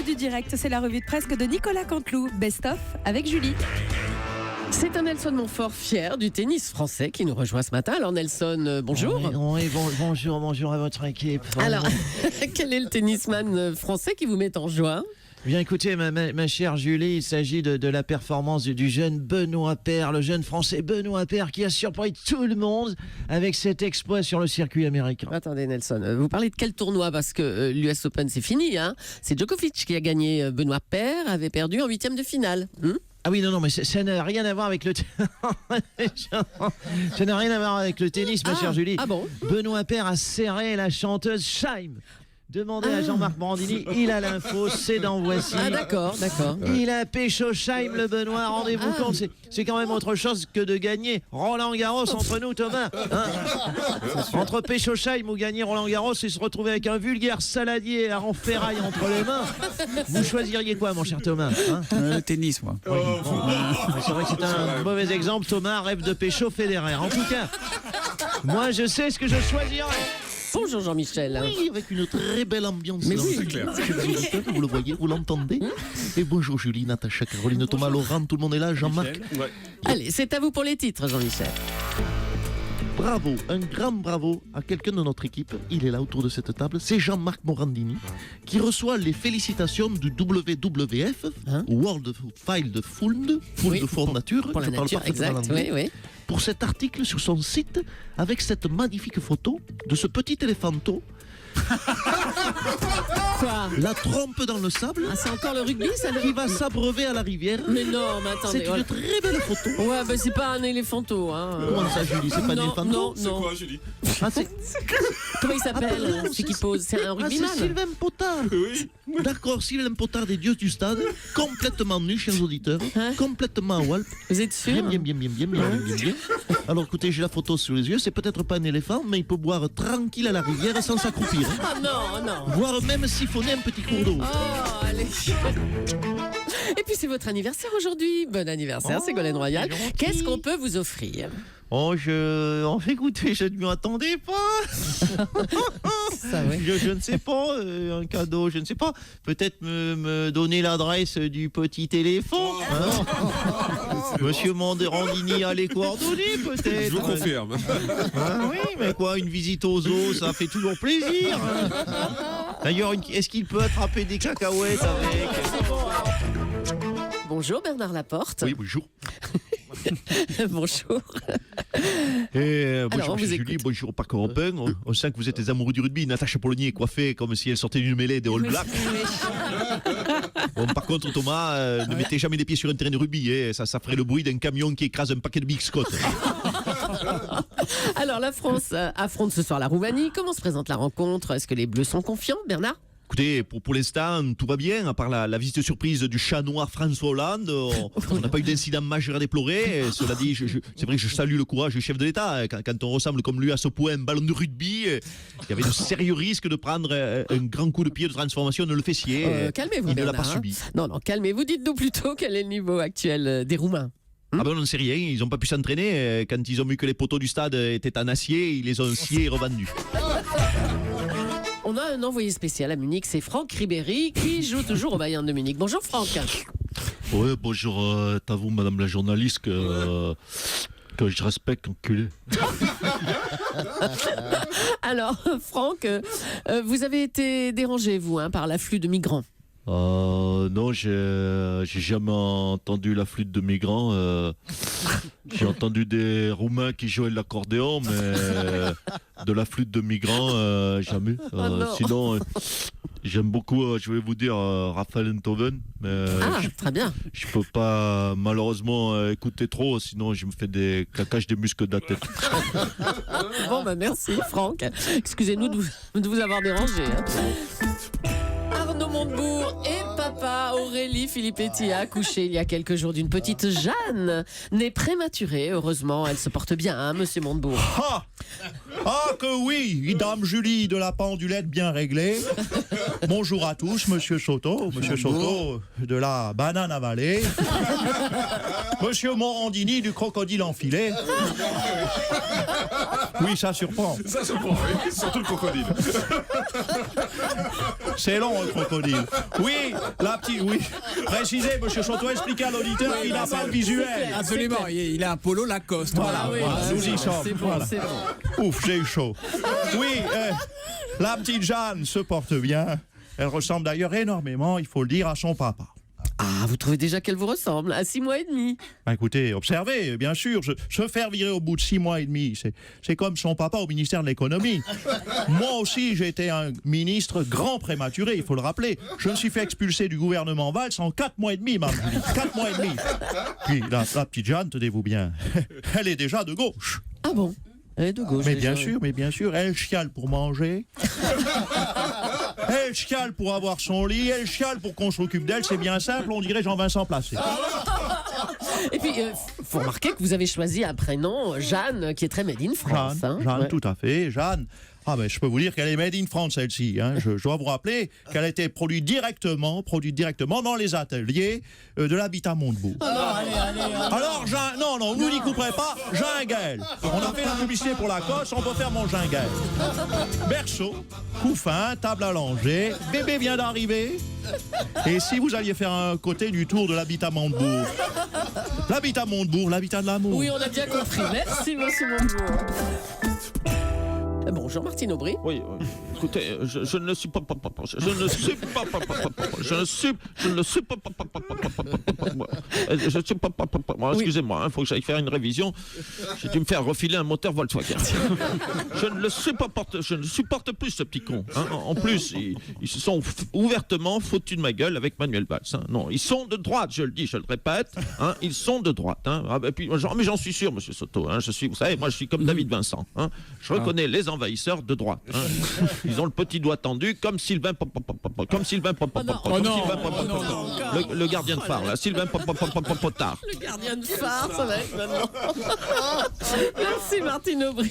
du direct, c'est la revue de presse de Nicolas Canteloup. Best of avec Julie. C'est un Nelson Montfort fier du tennis français qui nous rejoint ce matin. Alors Nelson, bonjour. Oui, bonjour à votre équipe. Alors, quel est le tennisman français qui vous met en joie ? Bien écoutez, ma chère Julie, il s'agit de la performance du jeune Benoît Paire, le jeune français Benoît Paire qui a surpris tout le monde avec cet exploit sur le circuit américain. Attendez Nelson, vous parlez de quel tournoi ? Parce que l'US Open c'est fini, hein ? C'est Djokovic qui a gagné. Benoît Paire avait perdu en 8e de finale. Ah oui, non, mais ça n'a rien à voir avec le ça n'a rien à voir avec le tennis, ma chère Julie. Ah bon ? Benoît Paire a serré la chanteuse Scheim. Demandez à Jean-Marc Morandini, il a l'info, c'est dans Voici. Ah d'accord. Il a pécho Scheim, le Benoît, rendez-vous compte, c'est quand même autre chose que de gagner Roland Garros entre nous, Thomas. Hein, entre pécho Scheim ou gagner Roland Garros et se retrouver avec un vulgaire saladier à renferraille entre les mains, vous choisiriez quoi, mon cher Thomas, hein? Le tennis, moi. Oui. C'est vrai que c'est un mauvais exemple. Thomas rêve de pécho Federer. En tout cas, moi je sais ce que je choisirais. Bonjour Jean-Michel. Oui, avec une très belle ambiance. Mais là, oui. c'est clair. Vous le voyez, vous l'entendez. Et bonjour Julie, Natacha, Caroline, Thomas, Laurent, tout le monde est là, Jean-Marc. Ouais. Allez, c'est à vous pour les titres Jean-Michel. Bravo, un grand bravo à quelqu'un de notre équipe. Il est là autour de cette table. C'est Jean-Marc Morandini qui reçoit les félicitations du WWF, World File Fund, Oui, de Fond Nature. Pour la Je parle nature, parfaitement exact. l'anglais. Oui. Pour cet article sur son site avec cette magnifique photo de ce petit éléphanto. Quoi ? La trompe dans le sable Ah, c'est encore le rugby ça qui va s'abreuver à la rivière. Mais non, mais attendez. C'est une très belle photo. Ouais, bah c'est pas un éléphanto, hein. Comment ça, Julie? C'est pas un Non, éléphanto? non. Julie? Ah, c'est Comment il s'appelle pardon, celui qui pose ? C'est un c'est rugbyman. Sylvain Potard. Oui. D'accord, Sylvain Potard des dieux du stade, complètement nu, chers auditeurs, complètement à Walp. Vous êtes sûr ? Bien. Alors écoutez, j'ai la photo sous les yeux, c'est peut-être pas un éléphant, mais il peut boire tranquille à la rivière sans s'accroupir. Ah non. Voire même siphonner un petit cours d'eau. Oh, allez. Et puis c'est votre anniversaire aujourd'hui. Bon anniversaire, Ségolène Royal. c'est gentil. Qu'est-ce qu'on peut vous offrir ? Écoutez, je ne m'y attendais pas. Ça, ouais. Je ne sais pas, un cadeau, je ne sais pas. Peut-être me donner l'adresse du petit éléphant. Monsieur Morandini a les coordonnées, peut-être. Je vous confirme. Oui, mais quoi, une visite aux zoos, ça fait toujours plaisir. D'ailleurs, est-ce qu'il peut attraper des cacahuètes avec? Bonjour Bernard Laporte. Oui, bonjour. Bonjour. Bonjour, on vous Julie, écoute. bonjour, Parc Européen. On sent que vous êtes des amoureux du rugby. Natacha Polony est coiffée comme si elle sortait d'une mêlée des All Blacks. Bon, par contre, Thomas, ne mettez jamais les pieds sur un terrain de rugby. Ça ferait le bruit d'un camion qui écrase un paquet de Big Scott. Alors la France affronte ce soir la Roumanie. Comment se présente la rencontre ? Est-ce que les Bleus sont confiants, Bernard ? Écoutez, pour l'instant, tout va bien, à part la visite surprise du chat noir François Hollande. On n'a pas eu d'incident majeur à déplorer. Et cela dit, c'est vrai que je salue le courage du chef de l'État. Quand on ressemble comme lui à ce point un ballon de rugby, il y avait de sérieux risques de prendre un grand coup de pied de transformation de le fessier. Calmez-vous, Il ne l'a Bernard, pas hein. subi. Non, calmez-vous. Dites-nous plutôt quel est le niveau actuel des Roumains. Ah ben on n'en sait rien, ils n'ont pas pu s'entraîner. Quand ils ont vu que les poteaux du stade étaient en acier, ils les ont sciés et revendus. On a un envoyé spécial à Munich, c'est Franck Ribéry, qui joue toujours au Bayern de Munich. Bonjour Franck. Oui, bonjour à vous, madame la journaliste, que je respecte, enculé. Alors Franck, vous avez été dérangé, vous, par l'afflux de migrants. Non, j'ai jamais entendu la flûte de migrants. J'ai entendu des Roumains qui jouaient de l'accordéon, mais de la flûte de migrants, jamais. non. Sinon, j'aime beaucoup, je vais vous dire, Raphaël Enthoven, mais Très bien. je peux pas malheureusement écouter trop, sinon je me fais des cacages des muscles de la tête. Bon, merci Franck. Excusez-nous de vous avoir dérangé. Arnaud Montebourg et papa Aurélie Filippetti a accouché il y a quelques jours d'une petite Jeanne, née prématurée. Heureusement, elle se porte bien, monsieur Montebourg. Ah que oui, Dame Julie de la pendulette bien réglée. Bonjour à tous, Monsieur Soto de la banane avalée. Monsieur Morandini du crocodile enfilé. Oui, ça surprend. Ça surprend, oui. Surtout le crocodile. C'est long, le crocodile. Oui, oui. Précisez, Monsieur Soto, expliquez à l'auditeur qu'il n'a pas de visuel. Absolument, il a un polo Lacoste. Voilà, nous y sommes. C'est bon, Voilà. c'est bon. Ouf, j'ai eu chaud. Oui, la petite Jeanne se porte bien. Elle ressemble d'ailleurs énormément, il faut le dire, à son papa. Ah, vous trouvez déjà qu'elle vous ressemble à 6 mois et demi. Bah, écoutez, observez, bien sûr, se faire virer au bout de 6 mois et demi, c'est comme son papa au ministère de l'économie. Moi aussi, j'ai été un ministre grand prématuré, il faut le rappeler. Je me suis fait expulser du gouvernement Valls en 4 mois et demi, Mme Julie. 4 mois et demi. Puis la petite Jeanne, tenez-vous bien, elle est déjà de gauche. Ah bon? Elle est de gauche. Mais déjà. bien sûr, elle chiale pour manger. Elle chiale pour avoir son lit, elle chiale pour qu'on s'occupe d'elle, c'est bien simple, on dirait Jean-Vincent Placé. Et puis, faut remarquer que vous avez choisi un prénom, Jeanne, qui est très made in France. Jeanne, Ouais. tout à fait, Jeanne. Ah ben je peux vous dire qu'elle est made in France celle-ci. Hein. Je dois vous rappeler qu'elle a été produite directement dans les ateliers de l'habitat Montebourg. Alors non, vous n'y couperez pas, Jungle. On a fait la publicité pour la Cosse, on peut faire mon Jungle. Berceau, couffin, table à langer, bébé vient d'arriver. Et si vous alliez faire un côté du tour de l'habitat Montebourg? L'habitat Montebourg, l'habitat de l'amour. Oui, on a bien compris. Merci, monsieur Montebourg. Bonjour, Martine Aubry. Oui, écoutez, je ne suis pas, je ne suis pas, je ne suis pas, excusez-moi, il faut que j'aille faire une révision. J'ai dû me faire refiler un moteur Volkswagen. Je ne le supporte, je ne supporte plus ce petit con. Hein. En plus, ils se sont ouvertement foutus de ma gueule avec Manuel Valls. Hein. Non, ils sont de droite, je le dis, je le répète. Hein, ils sont de droite. Hein. Ah, et puis, mais j'en suis sûr, Monsieur Soto. Hein, vous savez, moi, je suis comme David Vincent. Hein. Je reconnais les envahisseurs de droite. Hein. Ils ont le petit doigt tendu comme Sylvain le gardien de phare là, Sylvain Potard. Le gardien de phare, ça va être maintenant. Merci, Martine Aubry.